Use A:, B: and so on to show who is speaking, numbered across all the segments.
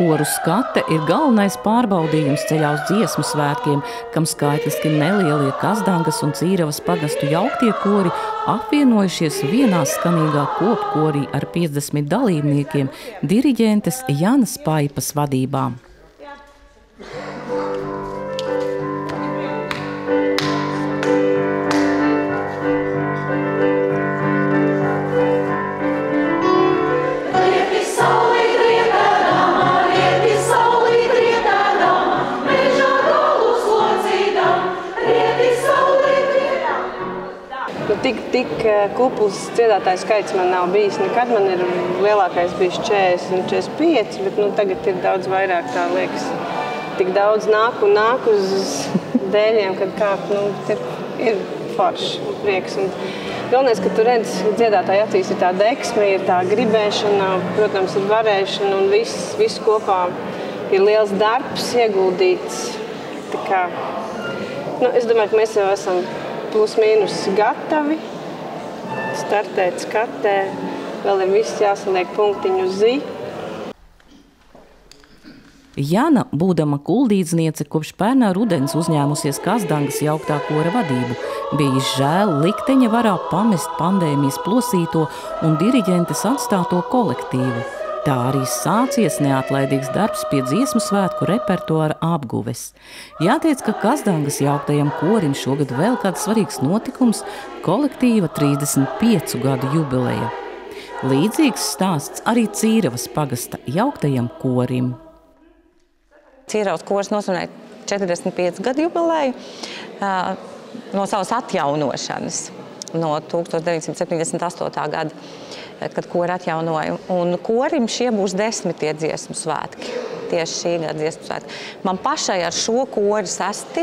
A: Koru skate ir galvenais pārbaudījums ceļā uz dziesmu svētkiem, kam skaitliski nelielie Kazdangas un Cīravas pagastu jauktie kori apvienojušies vienā skanīgā kopkorī ar 50 dalībniekiem diriģentes Janas Paipas vadībā.
B: Tik kupls dziedātāju skaits man nav bijis. Nekad man ir lielākais bijis 40 un 45, bet tagad ir daudz vairāk, tā liekas. Tik daudz nāk un nāk uz dēļiem, kad kāp, ir forši prieks. Un galvenais, ka tu redzi, dziedātāju acīs ir tā deksme, ir tā gribēšana, protams, ir varēšana un viss kopā ir liels darbs ieguldīts. Tā kā, es domāju, ka mēs jau esam plus mīnus gatavi startēt skatē. Vēl ir viss jāsaliek punktiņu uz zi.
A: Jana, būdama kuldīdzniece, kopš pērnā rudens uzņēmusies Kazdangas jauktā kora vadību. Bija žēl likteņa varā pamest pandēmijas plosīto un diriģentes atstāto kolektīvu. Tā arī sācies neatlaidīgs darbs pie dziesmu svētku repertuāra apguves. Jāteic, ka Kazdangas jauktajam korim šogad vēl kāds svarīgs notikums – kolektīva 35 gadu jubileja. Līdzīgs stāsts arī Cīravas pagasta jauktajam korim.
C: Cīravas kors nosvinēja 45 gadu jubileju no savas atjaunošanas no 1978. gada. Kad kori atjaunoja. Un korim šie būs 10. dziesmu svētki. Tieši šī gada dziesmu svētki. Man pašai ar šo kori 6.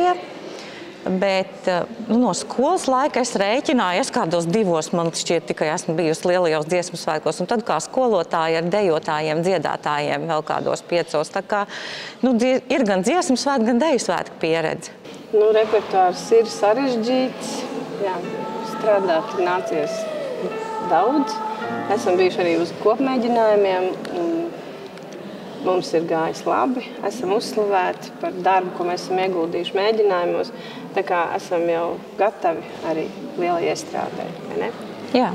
C: Bet no skolas laika es rēķināju, es kādos 2, man šķiet, tikai esmu bijusi lielajos dziesmu svētkos. Un tad kā skolotāja ar dejotājiem, dziedātājiem vēl kādos 5. Tā kā ir gan dziesmu svētki, gan deju svētku pieredze.
B: Repertuārs ir sarežģīts. Jā, strādāt nācies daudz. Esam bijuši arī uz kopmēģinājumiem, un mums ir gājis labi. Esam uzslavēti par darbu, ko mēs esam ieguldījuši mēģinājumos. Tā kā esam jau gatavi arī lielai iestrādē, vai ne?
C: Jā.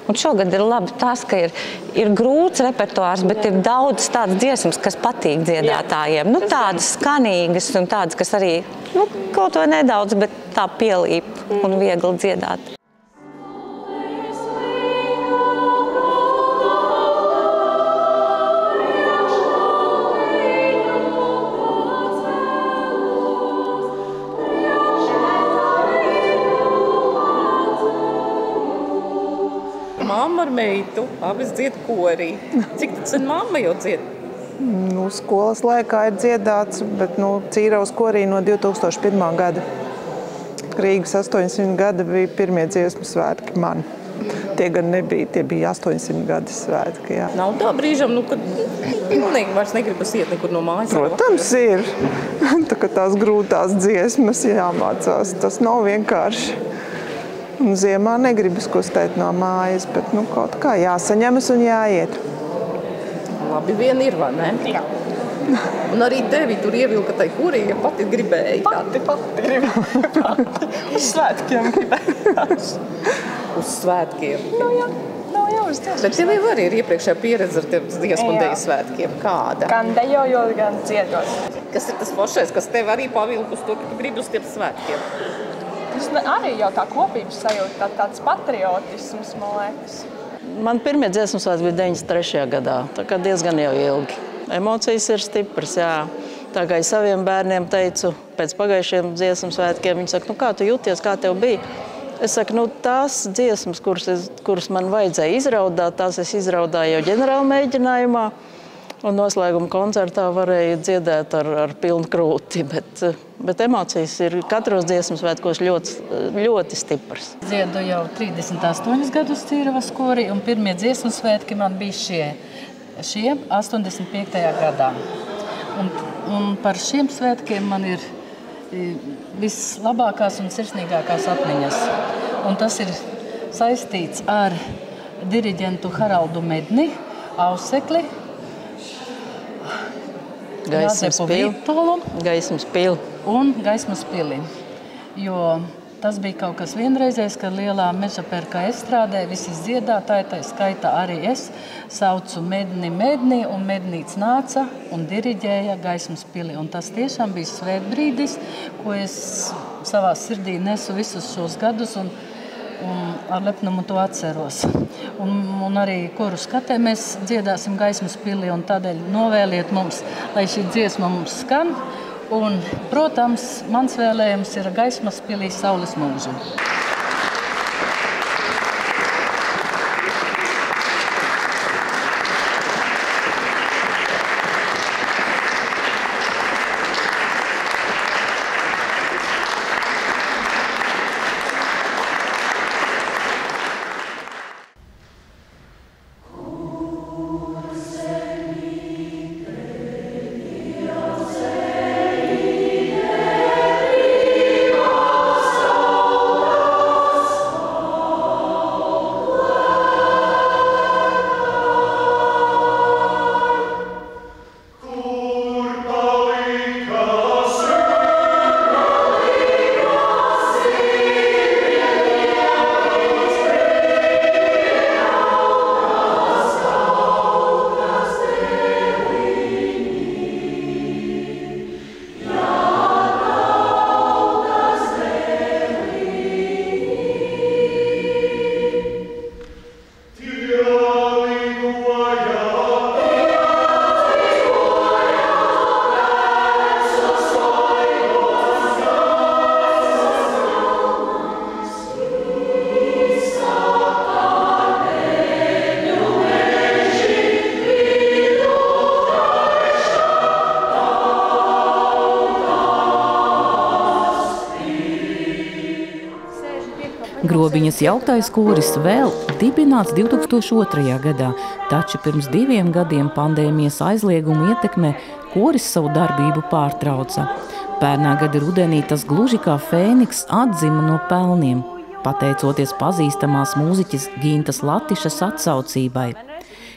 C: Un šogad ir labi tas, ka ir grūts repertuārs, bet ir daudz tādas dziesmas, kas patīk dziedātājiem. Tādas skanīgas un tādas, kas arī kaut vai nedaudz, bet tā pielīp un viegli dziedāt.
D: Mamma ar meitu, abas dzied korī. Cik sen mamma jau dzied?
E: Skolas laikā ir dziedāts, bet Cīravas korī no 2001. gada. Rīgas 800 gada bija pirmie dziesmu svētki man. Tie gan nebija, tie bija 800 gadu svētki, jā.
D: Nav tā brīžam, kad pilnīgi vairs negribas iet nekur no mājas?
E: Protams, ir. Tā kā tās grūtās dziesmas jāmācās, tas nav vienkārši. Un ziemā negribas kustēt no mājas, bet kaut kā jāsaņemas un jāiet.
D: Labi vien ir, vai ne? Jā. Un arī tevi tur ievilka tai korī, ja pati gribēji.
E: Pati gribēji. Uz svētkiem gribējās.
D: Uz svētkiem?
E: Jā. Jā, uz dziesmu.
D: Bet tev jau arī ir iepriekšējā pieredze ar dziesmu un deju svētkiem. Kāda?
E: Gan dejojot, gan dziedot.
D: Kas ir tas foršais, kas tev arī pavilka uz to, ka tu gribi uz tiem svētkiem?
E: Arī jau tā kopības sajūta, tāds patriotisms, man liekas.
F: Man pirmie dziesmu svētki bija 93. gadā, tā kā diezgan jau ilgi. Emocijas ir stipras, jā. Tā kā es saviem bērniem teicu, pēc pagājušiem dziesmu svētkiem, viņi saka, kā tu jūties, kā tev bija? Es saku, tās dziesmas, kuras man vajadzēja izraudāt, tās es izraudāju jau ģenerāla mēģinājumā. Un noslēguma koncertā varēja dziedāt ar pilnu krūti, bet emocijas ir katros dziesmu svētkos ļoti stipras.
G: Dziedu jau 38 gadus Cīravas korī, un pirmie dziesmu svētki man bija šie 85. gadā. Un par šiem svētkiem man ir vislabākās un sirsnīgākās atmiņas. Un tas ir saistīts ar diriģentu Haraldu Medni, ausekli,
F: Gaismas pili.
G: Un Gaismas pili. Jo tas bija kaut kas vienreizējs, kad lielā Mežaperka estrādē visi dziedātāji, tā skaitā arī es, saucu Medni, un Mednīts nāca un diriģēja Gaismas pili. Un tas tiešām bija svētbrīdis, ko es savā sirdī nesu visus šos gadus un ar lepnumu to atceros. Un arī koru skatē mēs dziedāsim Gaismas pili, un tādēļ novēliet mums, lai šī dziesma mums skan. Un, protams, mans vēlējums ir Gaismas pilī Saules mūžu. Grobiņas jauktais koris vēl dibināts 2002. gadā, taču pirms 2 gadiem pandēmijas aizlieguma ietekmē koris savu darbību pārtrauca. Pērnā gada rudenī tas gluži kā fēniks atzima no pelniem, pateicoties pazīstamās mūziķes Gintas Latišas atsaucībai.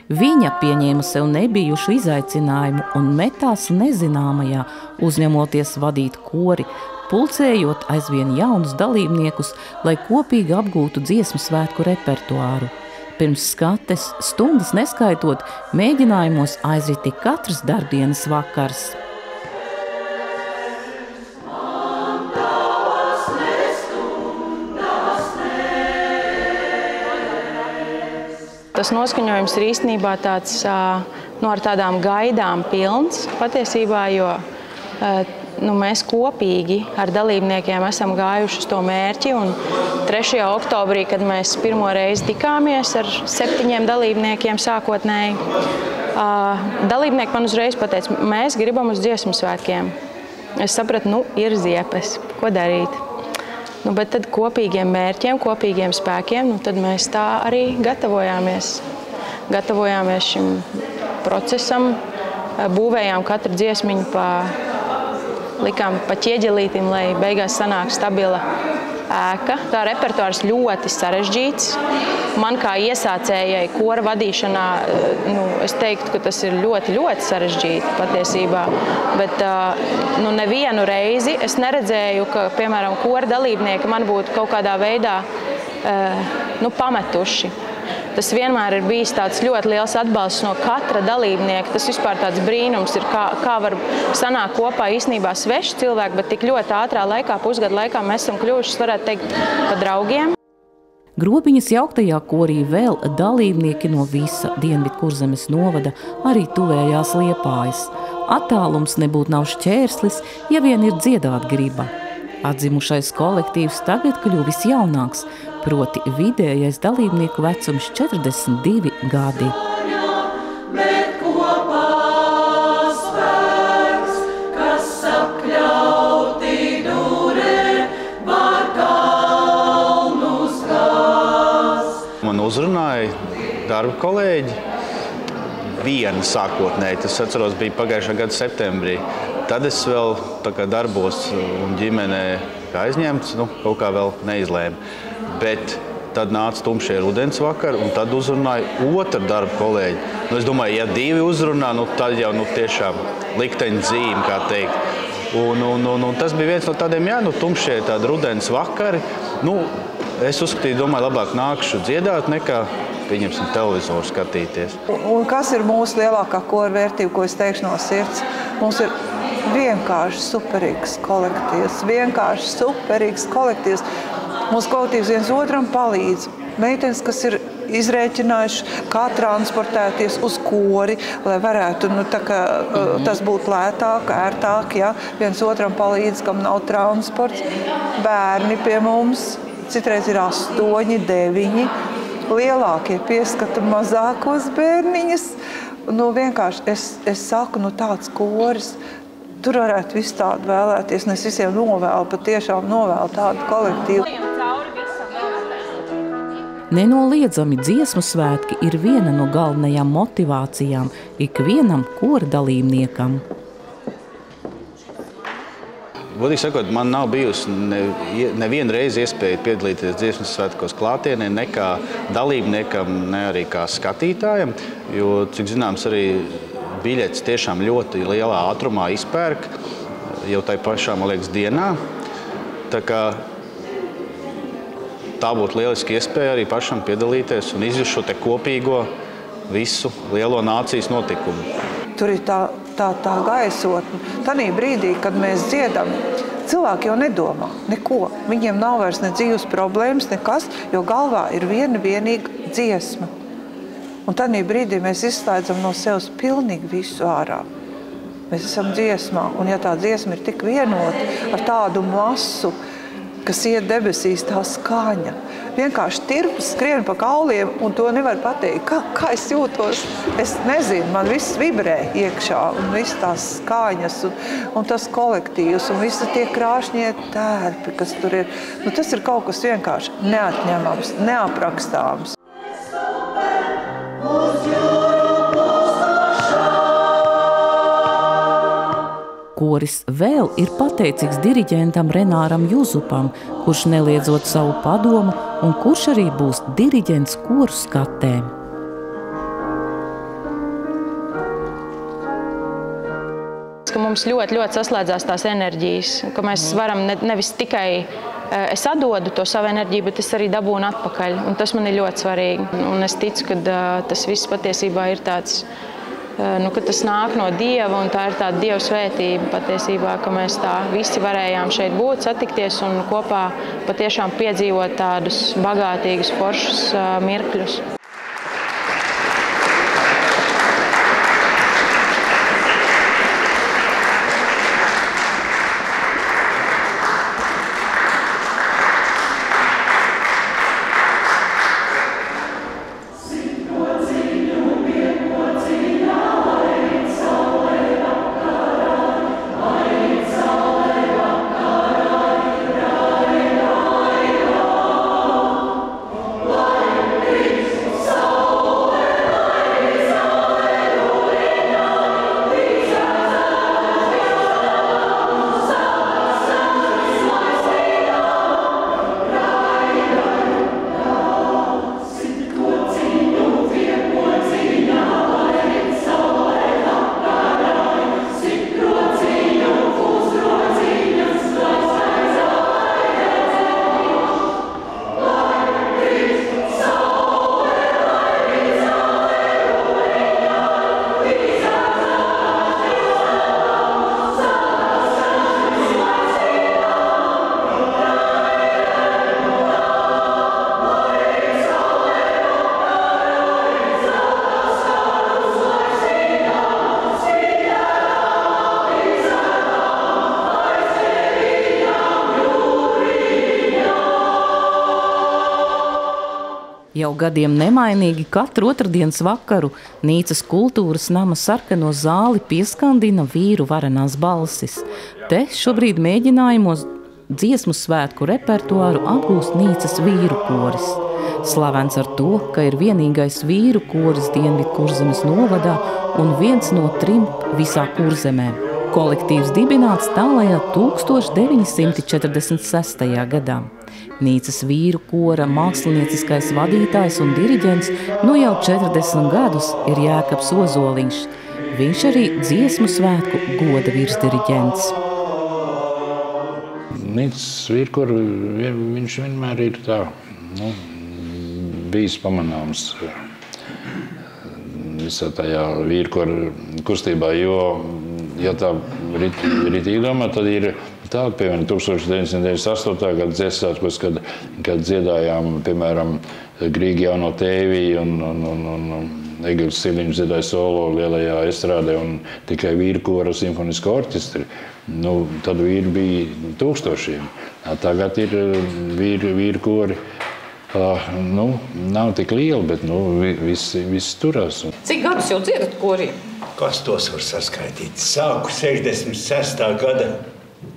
G: Viņa pieņēma sev nebijušu izaicinājumu un metās nezināmajā, uzņemoties vadīt kori, pulcējot aizvien jaunus dalībniekus, lai kopīgi apgūtu dziesmu svētku repertuāru. Pirms skates, stundas neskaitot, mēģinājumos aizriti katrs darbdienas vakars.
H: Tas noskaņojums ir īstenībā tāds, ar tādām gaidām pilns patiesībā, jo mēs kopīgi ar dalībniekiem esam gājuši uz to mērķi. Un 3. oktobrī, kad mēs pirmo reizi tikāmies ar 7 dalībniekiem sākotnēji, dalībnieki man uzreiz pateica, mēs gribam uz dziesmu svētkiem. Es sapratu, ir ziepes, ko darīt. Bet tad kopīgiem mērķiem, kopīgiem spēkiem, tad mēs tā arī gatavojāmies. Gatavojāmies šim procesam, būvējām katru dziesmiņu likām pa ķieģelītim, lai beigās sanāk stabila ēka. Tā repertuārs ļoti sarežģīts. Man kā iesācējai kora vadīšanā, es teiktu, ka tas ir ļoti, ļoti sarežģīti patiesībā. Bet nevienu reizi es neredzēju, ka, piemēram, kora dalībnieki man būtu kaut kādā veidā pametuši. Tas vienmēr ir bijis tāds ļoti liels atbalsts no katra dalībnieka. Tas vispār tāds brīnums ir, kā var sanākt kopā īstenībā sveši cilvēki, bet tik ļoti ātrā laikā, pusgadu laikā mēs esam kļuvuši, varētu teikt, pa draugiem.
A: Grobiņas jauktajā korī vēl dalībnieki no visa Dienvidkurzemes novada, arī tuvējās Liepājas. Attālums nebūtu nav šķērslis, ja vien ir dziedāt griba. Atzimušais kolektīvs tagad kļuvis jaunāks, proti vidējais dalībnieku vecums 42 gadi.
I: Man uzrunāja darba kolēģi. Viena sākotnēji, tas atceros, bija pagājušā gada septembrī. Tad es vēl darbos un ģimenē aizņemts, kaut kā vēl neizlēmu. Bet tad nāca tumšie rudens vakari, un tad uzrunāja otru darba kolēģi. Es domāju, ja 2 uzrunā, tad jau tiešām likteņa zīme, kā teikt. Un tas bija viens no tādiem, tumšie tādi rudens vakari. Es uzskatīju, domāju, labāk nākšu dziedāt nekā, pieņemsim, televizoru skatīties.
E: Un kas ir mūsu lielākā kora vērtība, ko es teikšu no sirds? Mums ir vienkārši superīgs kolektīvs. Mūsu kolektīvs viens otram palīdz. Meitenes, kas ir izrēķinājuši, kā transportēties uz kori, lai varētu, tas būtu lētāk, ērtāk, ja? Viens otram palīdz, kam nav transports. Bērni pie mums, citreiz ir 8, 9. Lielākie pieskata mazākos bērniņus. Vienkārši es saku, tāds koris, tur varētu visu tādu vēlēties, un es visiem patiešām novēlu tādu kolektīvu.
A: Nenoliedzami dziesmu svētki ir viena no galvenajām motivācijām ikvienam kora dalībniekam.
I: Godīgi sakot, man nav bijusi nevienu reizi iespēja piedalīties dziesmu svētkos klātienē, ne kā dalībniekam, ne arī kā skatītājam, jo, cik zināms, arī biļetes tiešām ļoti lielā ātrumā izpērk, jau tai pašā, man liekas, dienā. Tā būtu lieliski iespēja arī pašam piedalīties un izjust šo te kopīgo visu lielo nācijas notikumu.
E: Tur ir tā gaisotne. Tanī brīdī, kad mēs dziedam, cilvēki jau nedomā neko. Viņiem nav vairs ne dzīves problēmas, nekas, jo galvā ir vienīga dziesma. Un tanī brīdī mēs izslēdzam no sevis pilnīgi visu ārā. Mēs esam dziesmā, un ja tā dziesma ir tik vienota ar tādu masu, kas iet debesīs, tā skaņa. Vienkārši tirpus skrien pa kauliem, un to nevar pateikt. Kā es jūtos? Es nezinu, man viss vibrē iekšā, un viss tās skaņas, un tas kolektīvs, un visi tie krāšņie tērpi, kas tur ir. Tas ir kaut kas vienkārši neatņemams, neaprakstāms.
A: Koris vēl ir pateicīgs diriģentam Renāram Juzupam, kurš neliedzot savu padomu un kurš arī būs diriģents koru skatēm.
H: Mums ļoti saslēdzās tās enerģijas, ka mēs varam nevis tikai es atdodu to savu enerģiju, bet es arī dabūnu atpakaļ. Un tas man ir ļoti svarīgi. Un es ticu, ka tas viss patiesībā ir tāds, ka tas nāk no Dieva, un tā ir tāda Dieva svētība patiesībā, ka mēs tā visi varējām šeit būt, satikties un kopā patiešām piedzīvot tādus bagātīgus, foršus mirkļus.
A: Jau gadiem nemainīgi katru otrdienas vakaru Nīcas kultūras nama sarkano zāli pieskandina vīru varenās balsis. Te šobrīd mēģinājumos dziesmu svētku repertuāru apgūst Nīcas vīru koris. Slavens ar to, ka ir vienīgais vīru koris Dienvidu Kurzemes novadā un viens no 3 visā Kurzemē. Kolektīvs dibināts tālajā 1946. gadā. Nīcas vīru kora mākslinieciskais vadītājs un diriģents nu jau 40 gadus ir Jēkabs Ozoliņš. Viņš arī dziesmu svētku goda virsdiriģents.
J: Nīcas vīru kora, viņš vienmēr ir tā, bijis pamanāms visā tajā vīru kora kustībā, jo, ja tā ritīgi domā, tad ir tā, piemēram, 1998. gada dziesmu svētkos, kad dziedājām, piemēram, Grīgi jauno tēvī un Egils Siliņš dziedāja solo lielajā estrādē un tikai vīru kora simfonisko orķestri. Tad vīri bija tūkstošiem. Tagad ir vīru kori. Nav tik liela, bet viss turās.
G: Cik gadus jau dziedat korī?
K: Kas tos var saskaitīt? Sāku 66. gada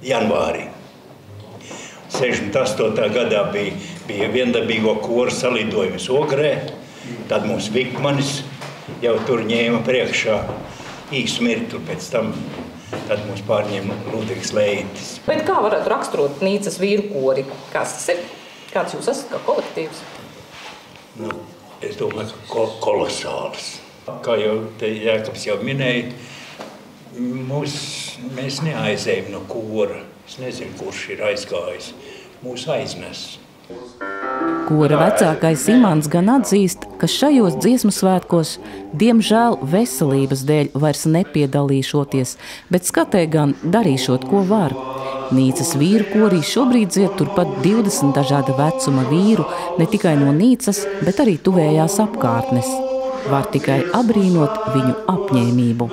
K: janvārī. 68. gadā bija viendabīgo koru salidojums Ogrē. Tad mums Vikmanis jau tur ņēma priekšā īsu mirkli pēc tam. Tad mums pārņēma Ludvigs Leitis.
G: Bet kā varētu raksturot Nīcas vīru kori? Kas tas ir? Kāds jūs esat kā kolektīvs?
K: Es domāju, ka kolosāls. Kā jau te Jēkabs jau minēja, mēs neaizējam no kora. Es nezinu, kurš ir aizgājis. Mūs aiznes.
A: Kora vecākais Imants gan atzīst, ka šajos dziesmu svētkos, diemžēl veselības dēļ vairs nepiedalīšoties, bet skatē gan darīšot, ko var. Nīcas vīru korī šobrīd dzied turpat 20 dažāda vecuma vīru, ne tikai no Nīcas, bet arī tuvējās apkārtnes. Var tikai abrīnot viņu apņēmību.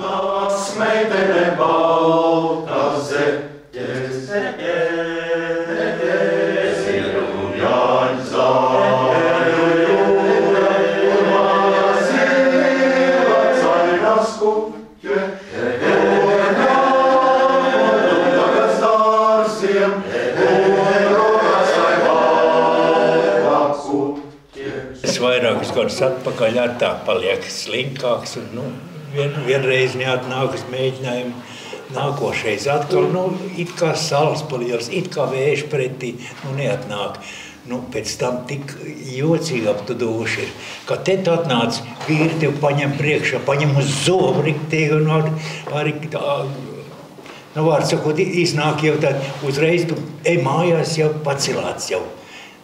K: Vairākus gadus atpakaļ ar tā paliek slinkāks un vienreiz neatnāk uz mēģinājumu. Nākošais atkal, it kā saules palielas, it kā vējš pretī, neatnāk. Pēc tam tik jocīgi aptudoši ir, ka te tu atnāc, vīri tev paņem priekšā, paņem uz zobu riktīgi un arī vārds sakot, iznāk jau tad uzreiz tu ej mājās jau pacilāts jau.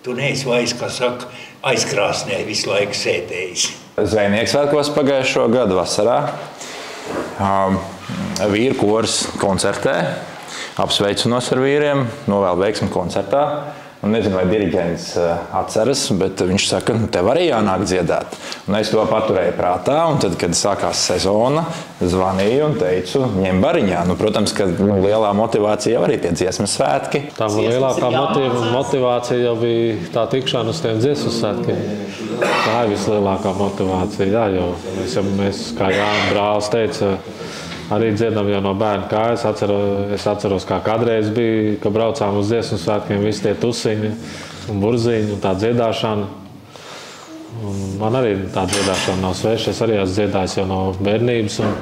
K: Tu neesi vairs, kā saka, aizkrāsnē visu laiku sēdējis.
L: Zvejnieks svētkos pagājušo gadu vasarā. Vīru kors koncertē, apsveicinos ar vīriem, novēl veiksmi koncertā. Nezinu, vai diriģents atceras, bet viņš saka, tev arī jānāk dziedāt. Un es to paturēju prātā, un tad, kad sākās sezona, zvanīju un teicu, ņem bariņā. Protams, ka lielā motivācija jau arī tie dziesmu svētki.
M: Tā lielākā motivācija jau bija tā tikšana uz tiem dziesmu svētkiem. Tā ir vislielākā motivācija, jo mēs, kā Jānis brālis teica, arī dziedam jau no bērna kājas. Es atceros, kā kādreiz bija, ka braucām uz dziesmu svētkiem visi tie tusiņi un burziņi un tā dziedāšana. Un man arī tā dziedāšana nav sveša. Es arī esmu dziedājis jau no bērnības un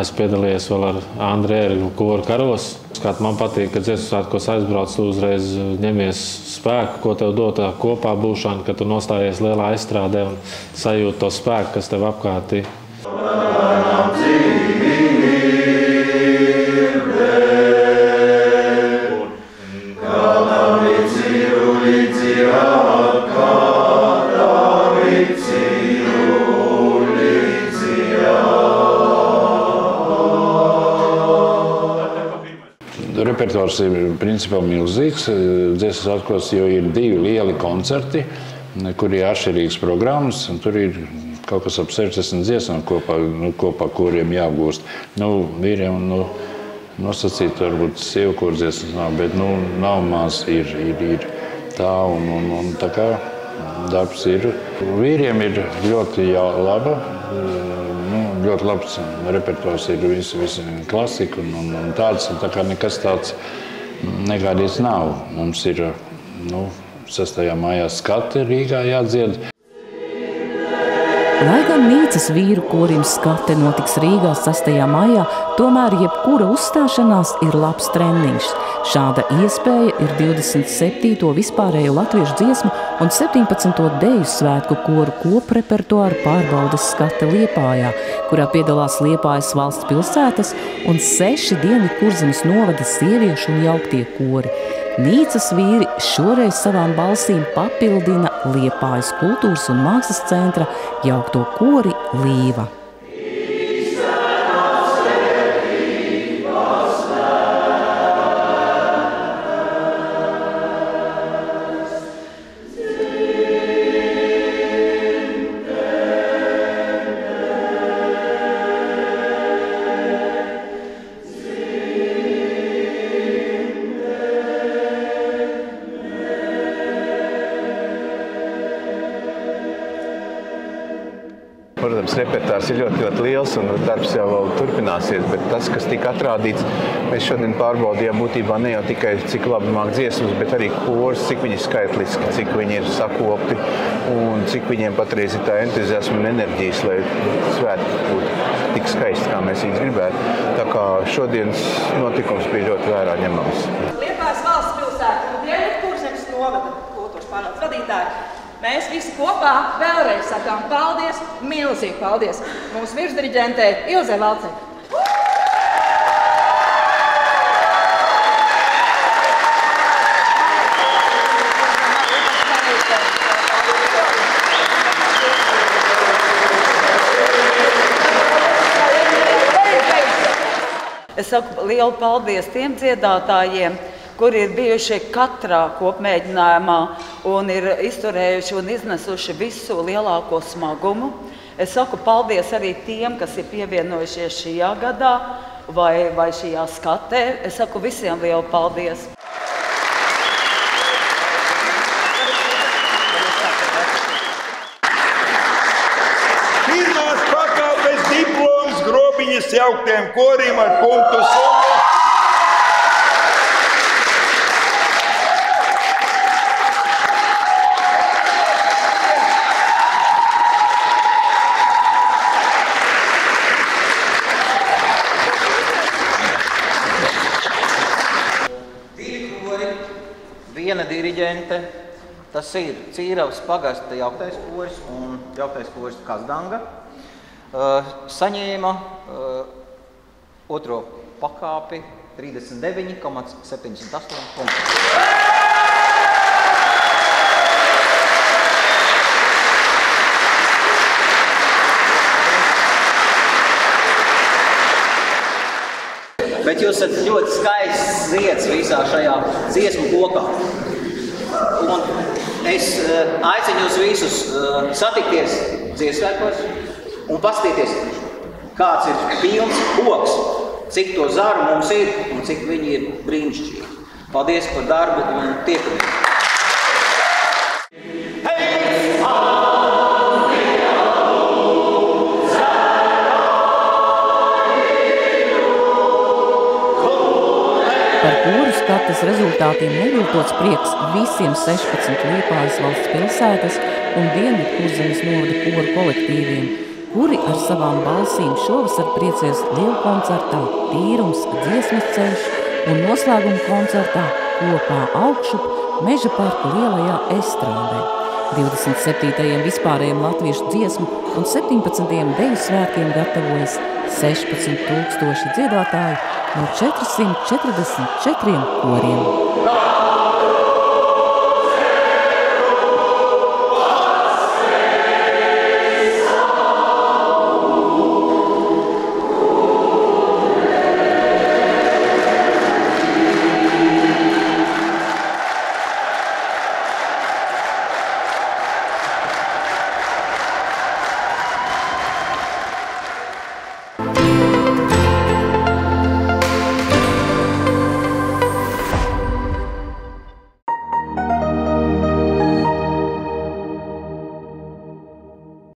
M: esmu piedalījies vēl ar Andri Ērigu koru karos. Man patīk, ka dziesmu svētkos aizbrauc, tu uzreiz ņemies spēku, ko tev dod tā kopā būšana, ka tu nostājies lielā estrādē un sajūti to spēku, kas tev apkārt ir.
J: Repertuārs ir principā milzīgs dziesmu svētkos, jo ir 2 lieli koncerti, kur ir atšķirīgas programmas, un tur ir kaut kas ap 60 dziesmām kopā kuriem jāapgūst. Vīriem nosacīt varbūt sievu koru dziesmas nav, bet nav maz ir tā, un tā kā darbs ir. Vīriem ir ļoti laba. Ļoti labs repertuārs ir visi klasika un tāds, tā kā nekas tāds negādīts nav. Mums ir 6. maijā skati Rīgā jādzied.
A: Lai gan Nīcas vīru korim skate notiks Rīgā 6. maijā, tomēr jebkura uzstāšanās ir labs treniņš. Šāda iespēja ir 27. vispārējo latviešu dziesmu un 17. deju svētku koru koprepertuāru pārbaudes skate Liepājā, kurā piedalās Liepājas valsts pilsētas un 6 Dienvidkurzemes novada sieviešu un jauktie kori. Nīcas vīri šoreiz savām balsīm papildina Liepājas kultūras un mākslas centra jaukto kori Līva.
N: Protams, repertārs ir ļoti liels un darbs jau vēl turpināsies, bet tas, kas tika atrādīts, mēs šodien pārbaudījām būtībā ne jau tikai cik labi māk dziesmas, bet arī kors, cik viņi skaitliski, cik viņi ir sakopti un cik viņiem patreiz ir tā entuziasma un enerģijas, lai svētki būtu tik skaisti, kā mēs viņus gribētu. Tā kā šodienas notikums bija ļoti vērā ņemams.
O: Liepājas valsts pilsēta un Dienvidkurzemes novada kultūras pārvaldes vadītāji. Mēs visi kopā vēlreiz sakām paldies, milzīgi paldies mūsu virsdiriģentei Ilzei Valcei.
P: Es saku lielu paldies tiem dziedātājiem, kuri ir bijuši katrā kopmēģinājumā un ir izturējuši un iznesuši visu lielāko smagumu. Es saku paldies arī tiem, kas ir pievienojušies šajā gadā vai šajā skatē. Es saku visiem lielu paldies.
Q: Pirmās pakāpes diploms Grobiņas jauktiem korim ar punktu summu.
R: Viena diriģente, tas ir Cīravas pagasta jauktais koris un jauktais koris Kazdanga, saņēma otro pakāpi 39,78 punktus. Bet jūs esat ļoti skaists zieds visā šajā dziesmu kokā. Un es aicinu jūs visus satikties dziesmēkos un paskatīties, kāds ir pilns koks, cik to zaru mums ir un cik viņi ir brīnišķīgi. Paldies par darbu un tiekamies!
A: Par koru skates rezultātiem neviltots prieks visiem 16 Liepājas valsts pilsētas un Dienvidkurzemes novada koru kolektīviem, kuri ar savām balsīm šovasar priecēs lielkoncertā Tīrums, dziesmas ceļš un noslēguma koncertā Kopā augšup Meža parka lielajā estrādē. 27. vispārējiem latviešu dziesmu un 17. deju svētkiem gatavojas 16,000 dziedātāji no 444 koriem.